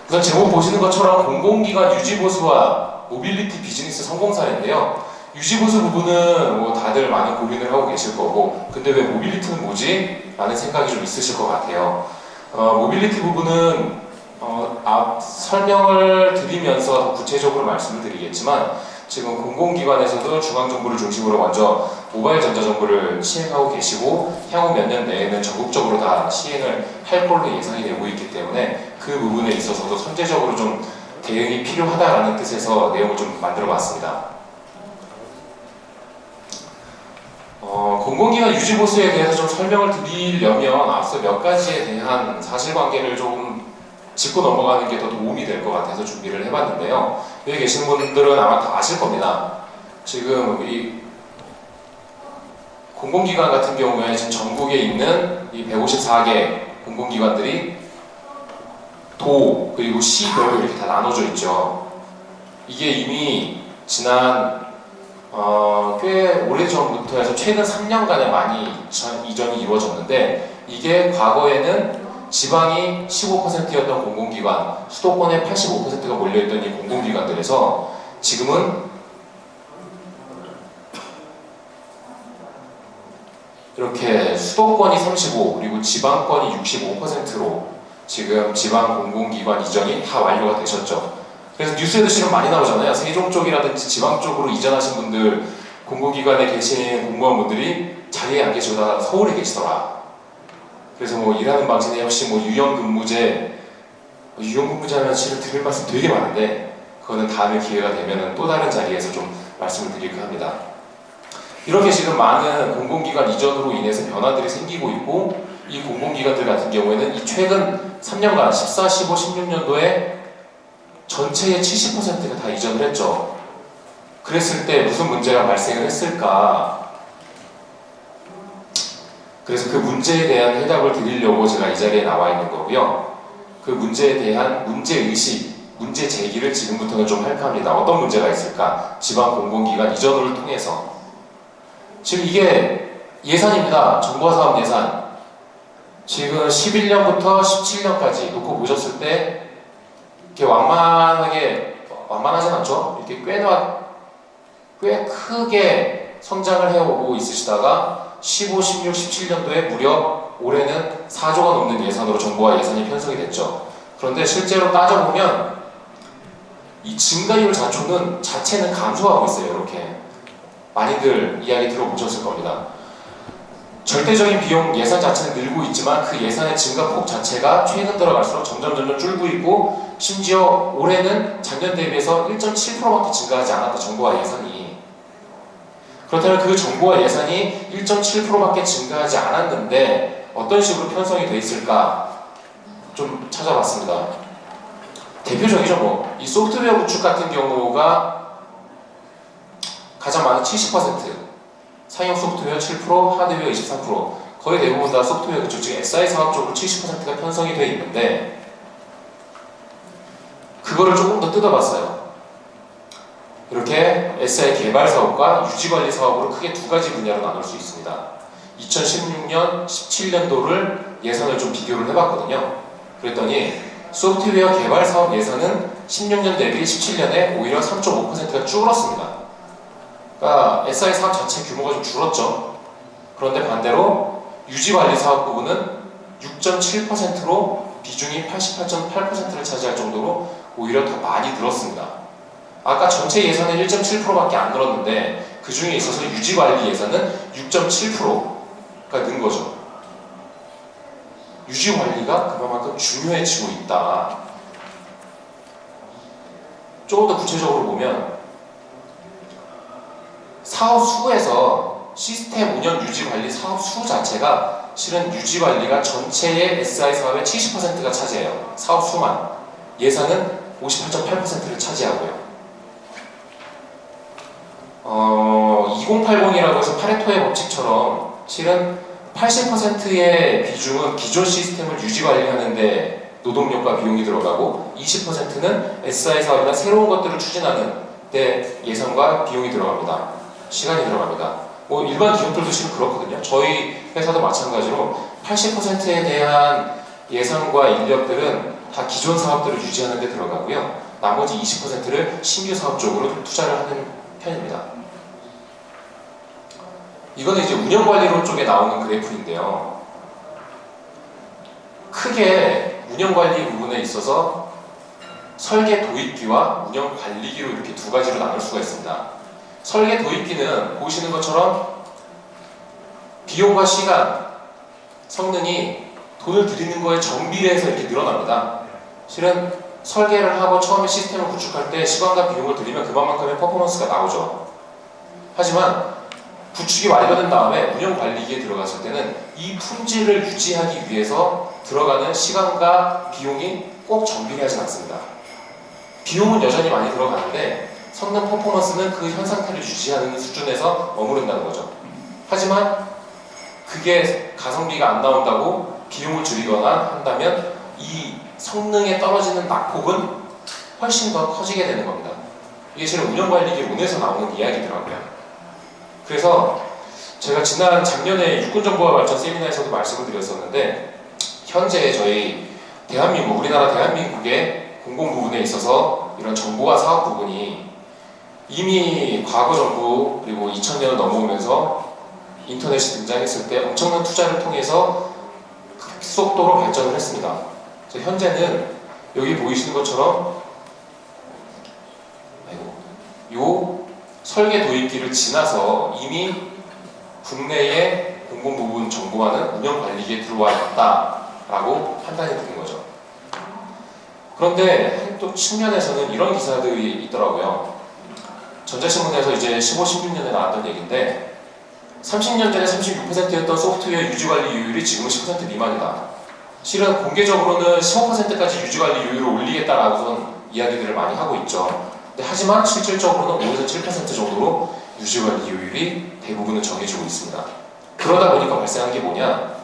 우선 제목 보시는 것처럼 공공기관 유지보수와 모빌리티 비즈니스 성공 사례인데요. 유지보수 부분은 뭐 다들 많은 고민을 하고 계실 거고, 근데 왜 모빌리티는 뭐지? 라는 생각이 좀 있으실 것 같아요. 모빌리티 부분은 앞 설명을 드리면서 더 구체적으로 말씀을 드리겠지만, 지금 공공기관에서도 중앙정부를 중심으로 먼저 모바일 전자정부를 시행하고 계시고, 향후 몇 년 내에는 전국적으로 다 시행을 할 걸로 예상이 되고 있기 때문에 그 부분에 있어서도 선제적으로 좀 대응이 필요하다라는 뜻에서 내용을 좀 만들어 봤습니다. 공공기관 유지보수에 대해서 좀 설명을 드리려면 앞서 몇 가지에 대한 사실관계를 좀 짚고 넘어가는 게 더 도움이 될 것 같아서 준비를 해봤는데요. 여기 계신 분들은 아마 다 아실 겁니다. 지금 이 공공기관 같은 경우에 지금 전국에 있는 이 154개 공공기관들이 도 그리고 시별로 이렇게 다 나눠져 있죠. 이게 이미 지난 꽤 오래전부터 해서 최근 3년간에 많이 이전이 이루어졌는데, 이게 과거에는 지방이 15%였던 공공기관, 수도권에 85%가 몰려있던 이 공공기관들에서 지금은 이렇게 수도권이 35, 그리고 지방권이 65%로 지금 지방 공공기관 이전이 다 완료가 되셨죠. 그래서 뉴스에도 지금 많이 나오잖아요. 세종 쪽이라든지 지방 쪽으로 이전하신 분들, 공공기관에 계신 공무원분들이 자리에 안 계시다가 서울에 계시더라. 그래서 뭐 일하는 방식에 역시 뭐 유연근무제 하면 실은 드릴 말씀 되게 많은데, 그거는 다음에 기회가 되면 또 다른 자리에서 좀 말씀을 드릴까 합니다. 이렇게 지금 많은 공공기관 이전으로 인해서 변화들이 생기고 있고, 이 공공기관들 같은 경우에는 이 최근 3년간 14, 15, 16년도에 전체의 70%가 다 이전을 했죠. 그랬을 때 무슨 문제가 발생을 했을까? 그래서 그 문제에 대한 해답을 드리려고 제가 이 자리에 나와 있는 거고요. 그 문제에 대한 문제의식, 문제 제기를 지금부터는 좀 할까 합니다. 어떤 문제가 있을까? 지방 공공기관 이전을 통해서. 지금 이게 예산입니다. 정보사업 예산. 지금 11년부터 17년까지 놓고 보셨을 때 이렇게 완만하진 않죠? 이렇게 꽤 크게 성장을 해오고 있으시다가 15, 16, 17년도에 무려 올해는 4조가 넘는 예산으로 정부와 예산이 편성이 됐죠. 그런데 실제로 따져보면 이 증가율 자체는 감소하고 있어요. 이렇게 많이들 이야기 들어보셨을 겁니다. 절대적인 비용 예산 자체는 늘고 있지만 그 예산의 증가폭 자체가 최근 들어갈수록 점점 줄고 있고, 심지어 올해는 작년 대비해서 1.7%밖에 증가하지 않았다. 정부와 예산이. 그렇다면 그 정부와 예산이 1.7%밖에 증가하지 않았는데 어떤 식으로 편성이 돼 있을까 좀 찾아봤습니다. 대표적이죠. 뭐 이 소프트웨어 구축 같은 경우가 가장 많은 70%, 상용 소프트웨어 7%, 하드웨어 23%, 거의 대부분 다 소프트웨어 구축, 즉 SI 사업 쪽으로 70%가 편성이 되어 있는데, 그거를 조금 더 뜯어봤어요. 이렇게 SI 개발 사업과 유지관리 사업으로 크게 두 가지 분야로 나눌 수 있습니다. 2016년, 17년도를 예산을 좀 비교를 해봤거든요. 그랬더니 소프트웨어 개발 사업 예산은 16년 대비 17년에 오히려 3.5%가 줄었습니다. 그러니까 SI 사업 자체 규모가 좀 줄었죠. 그런데 반대로 유지관리 사업 부분은 6.7%로 비중이 88.8%를 차지할 정도로 오히려 더 많이 늘었습니다. 아까 전체 예산은 1.7%밖에 안 늘었는데 그 중에 있어서 유지관리 예산은 6.7%가 는 거죠. 유지관리가 그만큼 중요해지고 있다. 조금 더 구체적으로 보면 사업 수에서 시스템 운영 유지관리 사업 수 자체가 실은 유지관리가 전체의 SI 사업의 70%가 차지해요. 사업 수만. 예산은 58.8%를 차지하고요. 2080이라고 해서 파레토의 법칙처럼 실은 80%의 비중은 기존 시스템을 유지관리하는데 노동력과 비용이 들어가고 20%는 SI 사업이나 새로운 것들을 추진하는 데 예산과 비용이 들어갑니다. 시간이 들어갑니다. 뭐 일반 기업들도 실은 그렇거든요. 저희 회사도 마찬가지로 80%에 대한 예산과 인력들은 다 기존 사업들을 유지하는 데 들어가고요. 나머지 20%를 신규 사업 쪽으로 투자를 하는 편입니다. 이거는 이제 운영관리론 쪽에 나오는 그래프인데요. 크게 운영관리 부분에 있어서 설계 도입기와 운영관리기로 이렇게 두 가지로 나눌 수가 있습니다. 설계 도입기는 보시는 것처럼 비용과 시간, 성능이 돈을 들이는 거에 정비례해서 이렇게 늘어납니다. 실은 설계를 하고 처음에 시스템을 구축할 때 시간과 비용을 들이면 그만큼의 퍼포먼스가 나오죠. 하지만 구축이 완료된 다음에 운영관리기에 들어갔을 때는 이 품질을 유지하기 위해서 들어가는 시간과 비용이 꼭 정비례하지 않습니다. 비용은 여전히 많이 들어가는데 성능 퍼포먼스는 그 현 상태를 유지하는 수준에서 머무른다는 거죠. 하지만 그게 가성비가 안 나온다고 비용을 줄이거나 한다면 이 성능에 떨어지는 낙폭은 훨씬 더 커지게 되는 겁니다. 이게 실은 운영관리기론에서 나오는 이야기더라고요. 그래서 제가 작년에 육군정보화발전 세미나에서도 말씀을 드렸었는데 현재 저희 대한민국, 우리나라 대한민국의 공공 부분에 있어서 이런 정보화 사업 부분이 이미 과거 정부 그리고 2000년을 넘어오면서 인터넷이 등장했을 때 엄청난 투자를 통해서 급속도로 발전을 했습니다. 그래서 현재는 여기 보이시는 것처럼 요 설계 도입기를 지나서 이미 국내의 공공부문 정보화는 운영관리기에 들어와 있다라고 판단이 되는 거죠. 그런데 한쪽 측면에서는 이런 기사들이 있더라고요. 전자신문에서 이제 15, 16년에 나왔던 얘기인데 30년 전에 36%였던 소프트웨어 유지관리율이 지금은 10% 미만이다. 실은 공개적으로는 15%까지 유지관리율을 올리겠다라고선 이야기들을 많이 하고 있죠. 하지만 실질적으로는 5에서 7% 정도로 유지관리율이 대부분은 정해지고 있습니다. 그러다 보니까 발생한 게 뭐냐?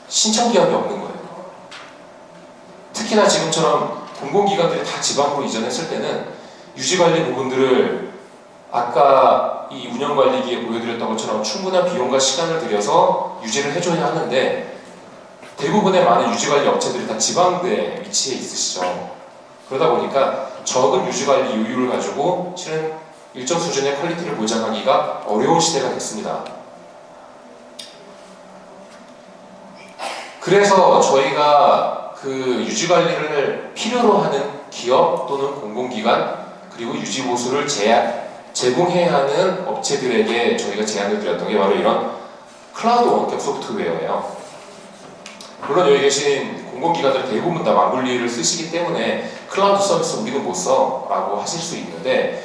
신청기업이 없는 거예요. 특히나 지금처럼 공공기관들이 다 지방으로 이전했을 때는 유지관리 부분들을 아까 이 운영관리기에 보여드렸던 것처럼 충분한 비용과 시간을 들여서 유지를 해줘야 하는데 대부분의 많은 유지관리 업체들이 다 지방대에 위치해 있으시죠. 그러다 보니까 적은 유지관리 요율을 가지고 실은 일정 수준의 퀄리티를 보장하기가 어려운 시대가 됐습니다. 그래서 저희가 그 유지관리를 필요로 하는 기업 또는 공공기관 그리고 유지보수를 제공해야 하는 업체들에게 저희가 제안을 드렸던 게 바로 이런 클라우드 원격 소프트웨어예요. 물론 여기 계신 공공기관들 대부분 다 망굴리를 쓰시기 때문에 클라우드 서비스 우리는 못 써 라고 하실 수 있는데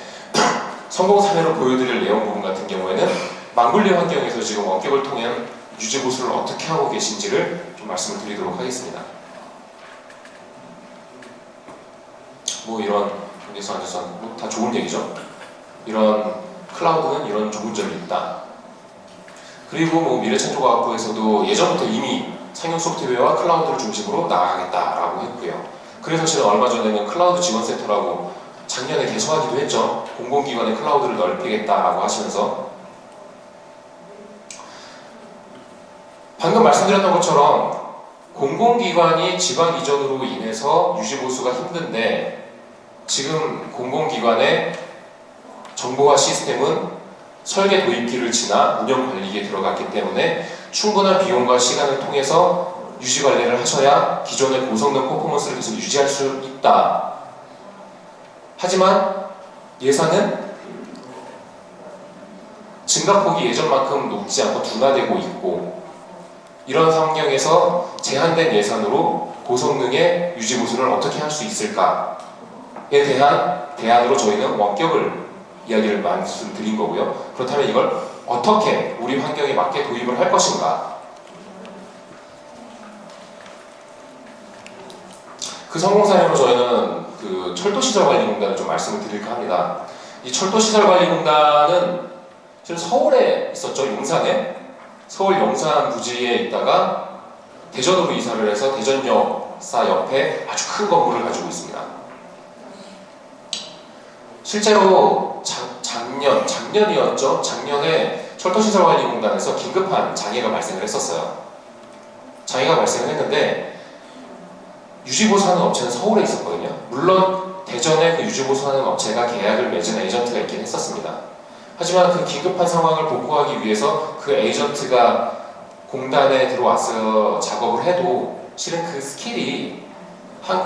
성공 사례로 보여드릴 내용 부분 같은 경우에는 망굴리 환경에서 지금 원격을 통한 유지보수를 어떻게 하고 계신지를 좀 말씀을 드리도록 하겠습니다. 뭐 이런 경제선 뭐 다 좋은 얘기죠. 이런 클라우드는 이런 좋은 점이 있다. 그리고 뭐 미래창조과학부에서도 예전부터 이미 상용 소프트웨어와 클라우드를 중심으로 나아가겠다라고 했고요. 그래서 실은 얼마 전에는 클라우드 지원센터라고 작년에 개소하기도 했죠. 공공기관의 클라우드를 넓히겠다라고 하시면서 방금 말씀드렸던 것처럼 공공기관이 지방 이전으로 인해서 유지보수가 힘든데 지금 공공기관의 정보화 시스템은 설계 도입기를 지나 운영관리기에 들어갔기 때문에 충분한 비용과 시간을 통해서 유지관리를 하셔야 기존의 고성능 퍼포먼스를 계속 유지할 수 있다. 하지만 예산은 증가폭이 예전만큼 높지 않고 둔화되고 있고 이런 환경에서 제한된 예산으로 고성능의 유지보수를 어떻게 할 수 있을까에 대한 대안으로 저희는 원격을 이야기를 말씀드린 거고요. 그렇다면 이걸 어떻게 우리 환경에 맞게 도입을 할 것인가? 그 성공 사례로 저희는 그 철도시설관리공단을 좀 말씀을 드릴까 합니다. 이 철도시설관리공단은 지금 서울에 있었죠. 용산에. 서울 용산 부지에 있다가 대전으로 이사를 해서 대전역사 옆에 아주 큰 건물을 가지고 있습니다. 실제로 작년이었죠. 작년에 철도시설관리공단에서 긴급한 장애가 발생을 했었어요. 장애가 발생을 했는데 유지보수하는 업체는 서울에 있었거든요. 물론 대전에 그 유지보수하는 업체가 계약을 맺은 에이전트가 있긴 했었습니다. 하지만 그 긴급한 상황을 복구하기 위해서 그 에이전트가 공단에 들어와서 작업을 해도 실은 그 스킬이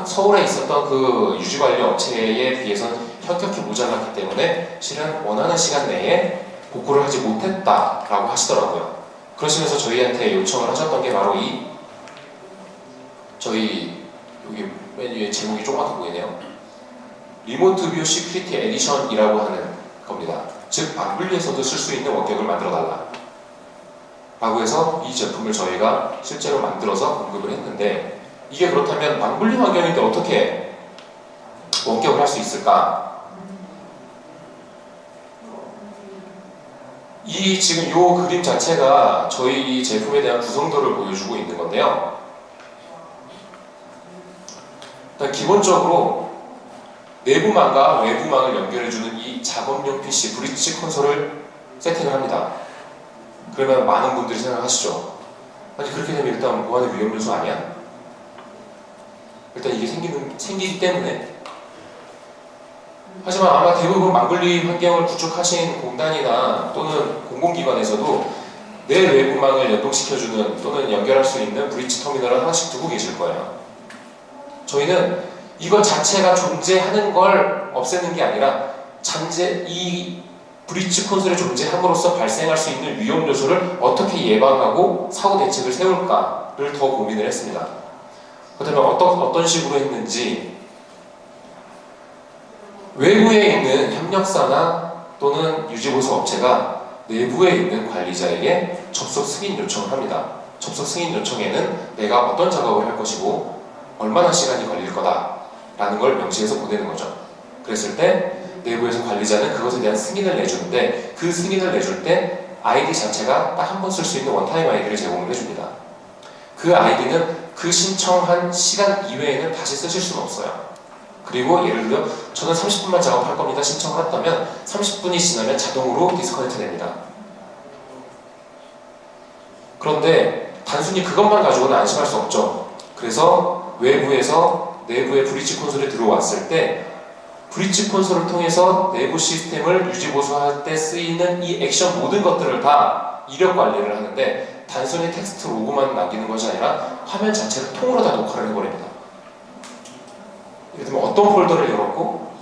서울에 있었던 그 유지관리 업체에 비해서는 현격히 모자랐기 때문에 실은 원하는 시간 내에 복구를 하지 못했다라고 하시더라고요. 그러시면서 저희한테 요청을 하셨던 게 바로 저희 여기 맨 위에 제목이 조그맣게 보이네요. 리모트 뷰 시큐리티 에디션이라고 하는 겁니다. 즉 망블리에서도 쓸 수 있는 원격을 만들어달라 라고 해서 이 제품을 저희가 실제로 만들어서 공급을 했는데, 이게 그렇다면 망블리 환경인데 어떻게 원격을 할 수 있을까? 이 지금 요 그림 자체가 저희 이 제품에 대한 구성도를 보여주고 있는 건데요. 일단 기본적으로 내부망과 외부망을 연결해주는 이 작업용 PC 브릿지 콘솔을 세팅을 합니다. 그러면 많은 분들이 생각하시죠. 아니 그렇게 되면 일단 보안의 위험 요소 아니야? 일단 이게 생기기 때문에. 하지만 아마 대부분 망블리 환경을 구축하신 공단이나 또는 공공기관에서도 내 외부망을 연동시켜주는 또는 연결할 수 있는 브릿지 터미널을 하나씩 두고 계실 거예요. 저희는 이것 자체가 존재하는 걸 없애는 게 아니라 이 브릿지 콘솔이 존재함으로써 발생할 수 있는 위험 요소를 어떻게 예방하고 사후 대책을 세울까를 더 고민을 했습니다. 그렇다면 어떤 식으로 했는지, 외부에 있는 협력사나 또는 유지보수 업체가 내부에 있는 관리자에게 접속 승인 요청을 합니다. 접속 승인 요청에는 내가 어떤 작업을 할 것이고 얼마나 시간이 걸릴 거다라는 걸 명시해서 보내는 거죠. 그랬을 때 내부에서 관리자는 그것에 대한 승인을 내주는데, 그 승인을 내줄 때 아이디 자체가 딱 한 번 쓸 수 있는 원타임 아이디를 제공을 해줍니다. 그 아이디는 그 신청한 시간 이외에는 다시 쓰실 수는 없어요. 그리고 예를 들어 저는 30분만 작업할 겁니다 신청을 했다면 30분이 지나면 자동으로 디스커넥트 됩니다. 그런데 단순히 그것만 가지고는 안심할 수 없죠. 그래서 외부에서 내부의 브릿지 콘솔이 들어왔을 때 브릿지 콘솔을 통해서 내부 시스템을 유지보수할 때 쓰이는 이 액션 모든 것들을 다 이력 관리를 하는데, 단순히 텍스트 로고만 남기는 것이 아니라 화면 자체를 통으로 다 녹화를 해버립니다. 예를 들면 어떤 폴더를 열었고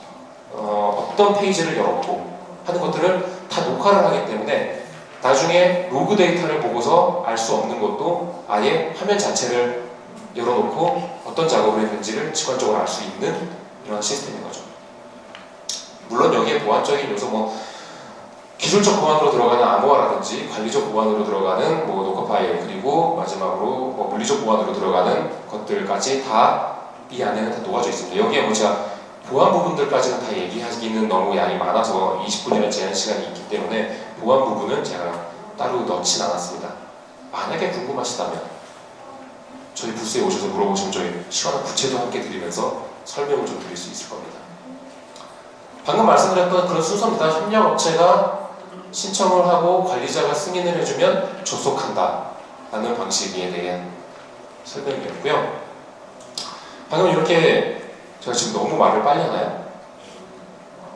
어떤 페이지를 열었고 하는 것들을 다 녹화를 하기 때문에 나중에 로그 데이터를 보고서 알 수 없는 것도 아예 화면 자체를 열어놓고 어떤 작업을 했는지를 직관적으로 알 수 있는 이런 시스템인 거죠. 물론 여기에 보안적인 요소, 기술적 보안으로 들어가는 암호화라든지 관리적 보안으로 들어가는 녹화 파일, 그리고 마지막으로 물리적 보안으로 들어가는 것들까지 다 이 안에는 다 녹아져 있습니다. 여기에 제가 보안 부분들까지는 다 얘기하기는 너무 양이 많아서 20분이라는 제한 시간이 있기 때문에 보안 부분은 제가 따로 넣진 않았습니다. 만약에 궁금하시다면 저희 부스에 오셔서 물어보시면 저희 시간과 구체도 함께 드리면서 설명을 좀 드릴 수 있을 겁니다. 방금 말씀드렸던 그런 순서입니다. 협력업체가 신청을 하고 관리자가 승인을 해주면 접속한다 라는 방식에 대한 설명이었고요. 방금 이렇게 제가 지금 너무 말을 빨리 하나요?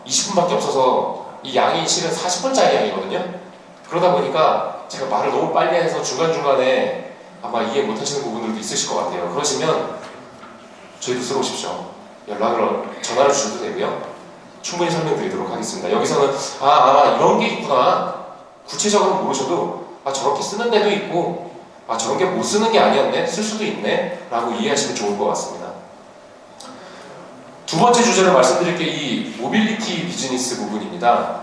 20분밖에 없어서 이 양이 실은 40분짜리 양이거든요. 그러다 보니까 제가 말을 너무 빨리 해서 중간중간에 아마 이해 못하시는 부분들도 있으실 것 같아요. 그러시면 저희 부스로 오십시오. 전화를 주셔도 되고요. 충분히 설명드리도록 하겠습니다. 여기서는 아마 이런 게 있구나, 구체적으로 모르셔도 저렇게 쓰는 데도 있고 저런 게 못 쓰는 게 아니었네, 쓸 수도 있네 라고 이해하시면 좋을 것 같습니다. 두 번째 주제를 말씀드릴 게 이 모빌리티 비즈니스 부분입니다.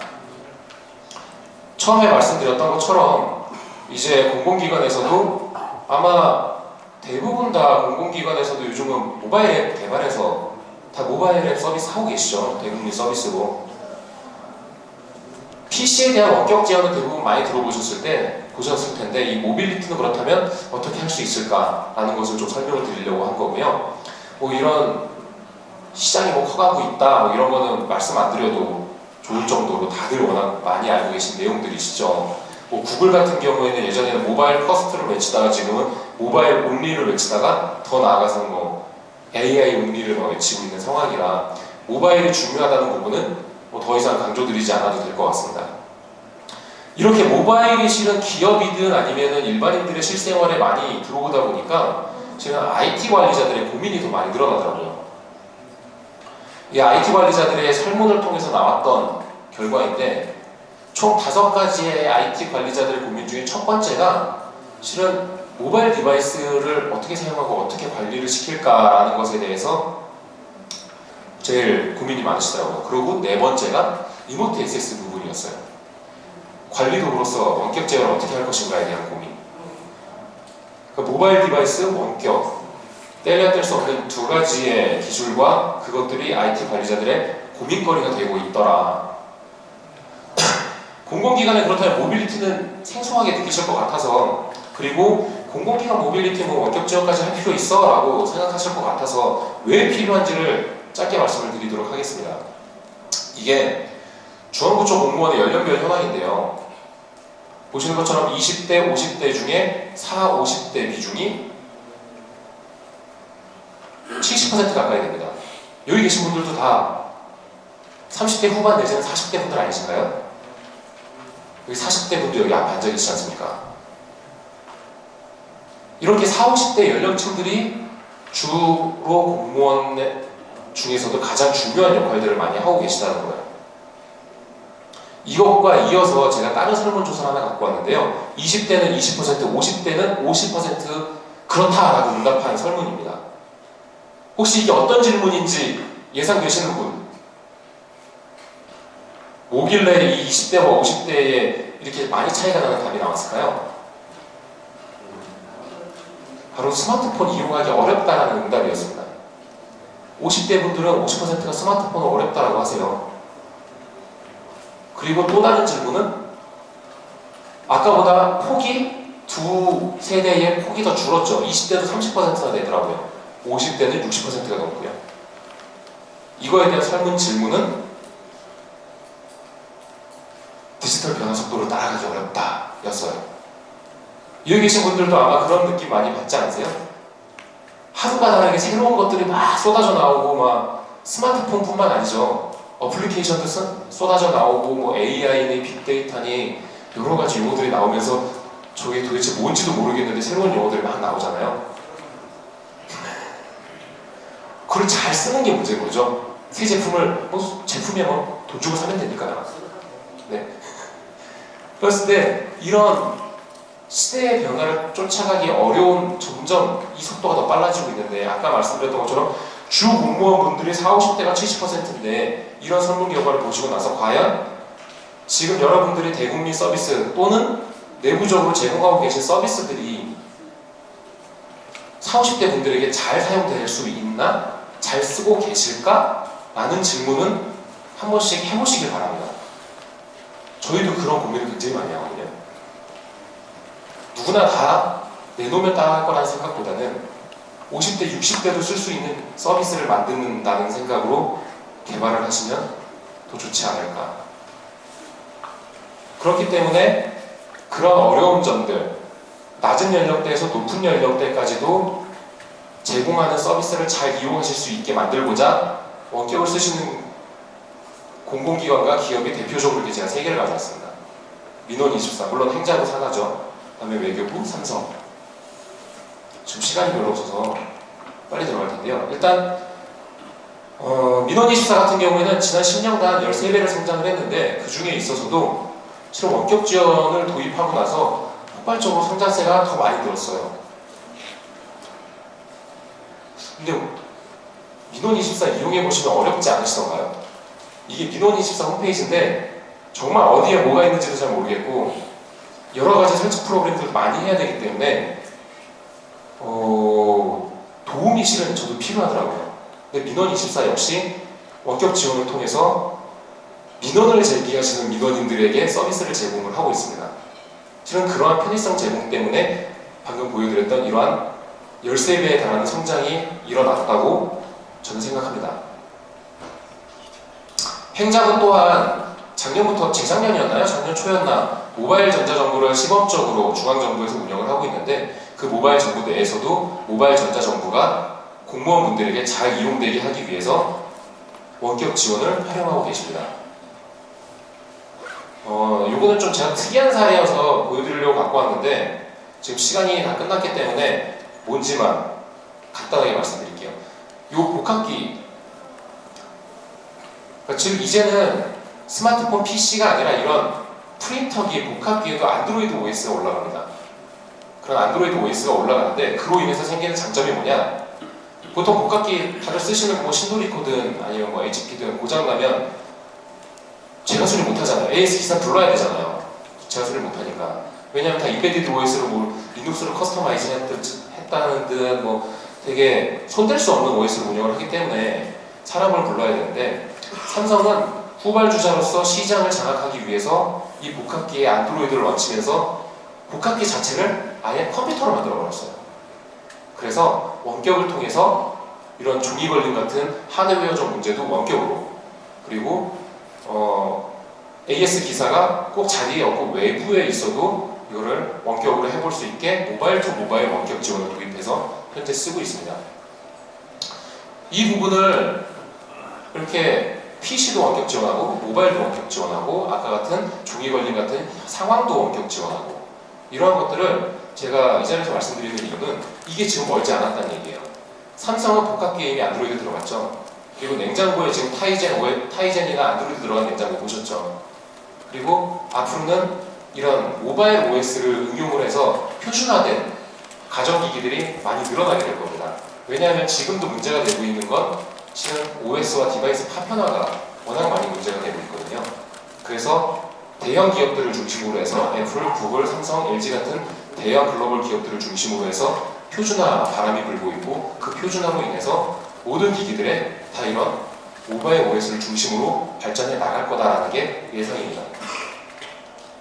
처음에 말씀드렸던 것처럼 이제 공공기관에서도 아마 대부분 다 공공기관에서도 요즘은 모바일 앱 개발해서 다 모바일 앱 서비스 하고 계시죠. 대국민 서비스로. PC에 대한 원격 제어는 대부분 많이 보셨을 텐데 이 모빌리티는 그렇다면 어떻게 할 수 있을까라는 것을 좀 설명을 드리려고 한 거고요. 이런 시장이 커가고 있다 이런 거는 말씀 안 드려도 좋을 정도로 다들 워낙 많이 알고 계신 내용들이시죠. 구글 같은 경우에는 예전에는 모바일 퍼스트를 외치다가 지금은 모바일 온리를 외치다가 더 나아가서는 AI 운리를 막 외치고 있는 상황이라 모바일이 중요하다는 부분은 뭐 더 이상 강조드리지 않아도 될 것 같습니다. 이렇게 모바일이 실은 기업이든 아니면은 일반인들의 실생활에 많이 들어오다 보니까 지금 IT 관리자들의 고민이 더 많이 늘어나더라고요. 이 IT 관리자들의 설문을 통해서 나왔던 결과인데 총 5가지의 IT 관리자들의 고민 중에 첫 번째가 실은 모바일 디바이스를 어떻게 사용하고 어떻게 관리를 시킬까라는 것에 대해서 제일 고민이 많으시더라고요. 그리고 네 번째가 리모트 액세스 부분이었어요. 관리 도구로서 원격 제어를 어떻게 할 것인가에 대한 고민. 그러니까 모바일 디바이스 원격, 떼려야 뗄 수 없는 2가지의 기술과 그것들이 IT 관리자들의 고민거리가 되고 있더라. 공공기관에 그렇다면 모빌리티는 생소하게 느끼실 것 같아서, 그리고 공공기관 모빌리티 뭐 원격 제어까지 할 필요 있어? 라고 생각하실 것 같아서 왜 필요한지를 짧게 말씀을 드리도록 하겠습니다. 이게 중앙부처 공무원의 연령별 현황인데요. 보시는 것처럼 20대, 50대 중에 4, 50대 비중이 70% 가까이 됩니다. 여기 계신 분들도 다 30대 후반 내지는 40대 분들 아니신가요? 여기 40대 분도 여기 앞에 앉아 계시지 않습니까? 이렇게 40, 50대 연령층들이 주로 공무원 중에서도 가장 중요한 역할들을 많이 하고 계시다는 거예요. 이것과 이어서 제가 다른 설문조사를 하나 갖고 왔는데요. 20대는 20%, 50대는 50% 그렇다라고 응답한 설문입니다. 혹시 이게 어떤 질문인지 예상되시는 분? 뭐길래 이 20대와 50대에 이렇게 많이 차이가 나는 답이 나왔을까요? 바로 스마트폰 이용하기 어렵다라는 응답이었습니다. 50대 분들은 50%가 스마트폰을 어렵다라고 하세요. 그리고 또 다른 질문은 아까보다 폭이 두 세대의 폭이 더 줄었죠. 20대도 30%나 되더라고요. 50대는 60%가 넘고요. 이거에 대한 설문 질문은 디지털 변화 속도를 따라가기 어렵다 였어요. 여기 계신 분들도 아마 그런 느낌 많이 받지 않으세요? 하루가 다르게 새로운 것들이 막 쏟아져 나오고 막 스마트폰뿐만 아니죠. 어플리케이션도 쏟아져 나오고 뭐 AI니 빅데이터니 여러 가지 용어들이 나오면서 저게 도대체 뭔지도 모르겠는데 새로운 용어들이 막 나오잖아요. 그걸 잘 쓰는 게 문제인 거죠. 새 제품을 제품이야 뭐 돈 주고 사면 되니까요. 네. 그랬을 때 이런 시대의 변화를 쫓아가기 어려운 점점 이 속도가 더 빨라지고 있는데 아까 말씀드렸던 것처럼 주 공무원분들이 40, 50대가 70%인데 이런 설문 결과를 보시고 나서 과연 지금 여러분들이 대국민 서비스 또는 내부적으로 제공하고 계신 서비스들이 40, 50대 분들에게 잘 사용될 수 있나? 잘 쓰고 계실까? 라는 질문은 한 번씩 해보시길 바랍니다. 저희도 그런 고민을 굉장히 많이 하거든요. 누구나 다 내놓으면 따라할 거라는 생각보다는 50대, 60대도 쓸 수 있는 서비스를 만든다는 생각으로 개발을 하시면 더 좋지 않을까. 그렇기 때문에 그런 어려운 점들, 낮은 연령대에서 높은 연령대까지도 제공하는 서비스를 잘 이용하실 수 있게 만들고자 원격을 쓰시는 공공기관과 기업이 대표적으로 제가 3개를 가져왔습니다. 민원24, 물론 행자부 산하죠. 그 다음에 외교부, 삼성. 지금 시간이 별로 없어서 빨리 들어갈 텐데요. 일단 민원24 같은 경우에는 지난 10년간 13배를 성장을 했는데 그 중에 있어서도 실은 원격 지원을 도입하고 나서 폭발적으로 성장세가 더 많이 늘었어요. 근데 민원24 이용해보시면 어렵지 않으시던가요? 이게 민원24 홈페이지인데 정말 어디에 뭐가 있는지도 잘 모르겠고 여러 가지 설치 프로그램들을 많이 해야 되기 때문에 도움이 실은 저도 필요하더라고요. 근데 민원24 역시 원격 지원을 통해서 민원을 제기하시는 민원인들에게 서비스를 제공을 하고 있습니다. 실은 그러한 편의성 제공 때문에 방금 보여드렸던 이러한 13배에 달하는 성장이 일어났다고 저는 생각합니다. 행자부 또한 작년부터 재작년이었나요? 작년 초였나 모바일 전자정부를 시범적으로 중앙정부에서 운영을 하고 있는데 그 모바일 정부 내에서도 모바일 전자정부가 공무원분들에게 잘 이용되게 하기 위해서 원격 지원을 활용하고 계십니다. 요거는 좀 제가 특이한 사례여서 보여드리려고 갖고 왔는데 지금 시간이 다 끝났기 때문에 뭔지만 간단하게 말씀드릴게요. 요 복합기, 그러니까 즉 이제는 스마트폰 PC가 아니라 이런 프린터기, 복합기에도 안드로이드 OS가 올라갑니다. 그런 안드로이드 OS가 올라가는데 그로 인해서 생기는 장점이 뭐냐? 보통 복합기 다들 쓰시는 뭐 신도리코든 아니면 뭐 HP든 고장나면 제가 수리 못하잖아요. AS 기사 불러야 되잖아요. 제가 수리 못하니까. 왜냐면 다 임베디드 OS로 뭐 리눅스로 커스터마이즈 했다는 듯 뭐 되게 손댈 수 없는 OS를 운영을 하기 때문에 사람을 불러야 되는데 삼성은 후발주자로서 시장을 장악하기 위해서 이 복합기의 안드로이드를 런칭해서 복합기 자체를 아예 컴퓨터로 만들어 버렸어요. 그래서 원격을 통해서 이런 종이 걸림 같은 하드웨어적 문제도 원격으로, 그리고 AS 기사가 꼭 자리에 없고 외부에 있어도 이거를 원격으로 해볼 수 있게 모바일 투 모바일 원격 지원을 도입해서 현재 쓰고 있습니다. 이 부분을 이렇게 PC도 원격 지원하고 모바일도 원격 지원하고 아까 같은 종이 걸림 같은 상황도 원격 지원하고 이러한 것들을 제가 이 자리에서 말씀드리는 이유는 이게 지금 멀지 않았다는 얘기예요. 삼성은 복합기에 이미 안드로이드 들어갔죠. 그리고 냉장고에 지금 타이젠이나 안드로이드 들어간 냉장고 보셨죠. 그리고 앞으로는 이런 모바일 OS를 응용을 해서 표준화된 가정기기들이 많이 늘어나게 될 겁니다. 왜냐하면 지금도 문제가 되고 있는 건 실은 OS와 디바이스 파편화가 워낙 많이 문제가 되고 있거든요. 그래서 대형 기업들을 중심으로 해서 애플, 구글, 삼성, LG 같은 대형 글로벌 기업들을 중심으로 해서 표준화 바람이 불고 있고 그 표준화로 인해서 모든 기기들에 다 이런 모바일 OS를 중심으로 발전해 나갈 거다라는 게 예상입니다.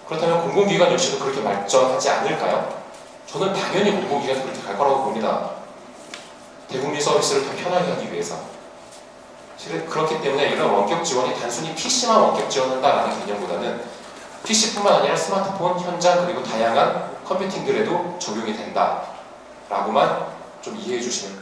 그렇다면 공공기관 역시도 그렇게 발전하지 않을까요? 저는 당연히 공공기관도 그렇게 갈 거라고 봅니다. 대국민 서비스를 더 편하게 하기 위해서. 그렇기 때문에 이런 원격 지원이 단순히 PC만 원격 지원한다라는 개념보다는 PC뿐만 아니라 스마트폰, 현장 그리고 다양한 컴퓨팅들에도 적용이 된다라고만 좀 이해해 주시면